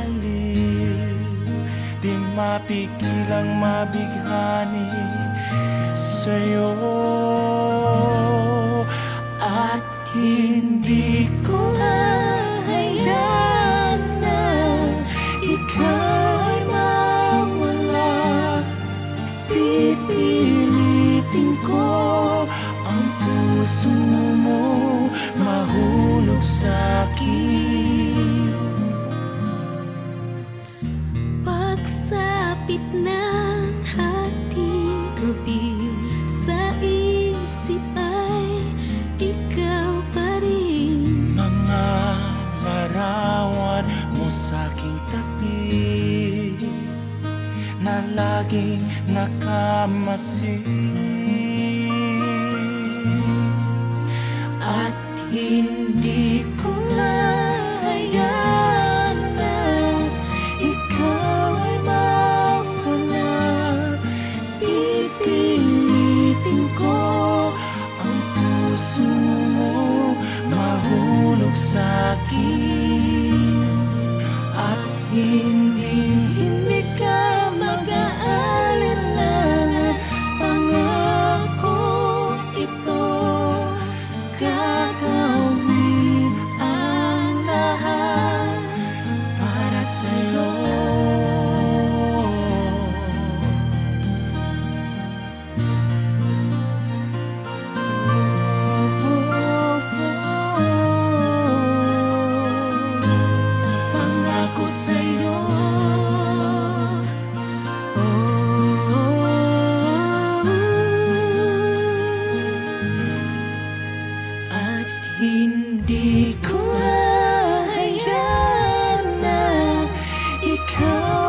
aliw, di mapigilang mabighani sa'yo. At hindi ko hahayaan na ikaw ay mawala. Pipilitin ko ang puso mo mahulog sa'kin. Pagsapit ng hating gabi, sa isip ay ikaw pa rin. Mga larawan mo sa'king tabi na laging nakamasid. At hindi ko hahayaan na ikaw ay mawala. Pipilitin ko ang puso mo mahulog sa'kin. At hindi ka mag-aalinlangan. Pangako ito, gagawin ang lahat para sa'yo. Pangako sa'yo. At hindi ko hahayaan na ikaw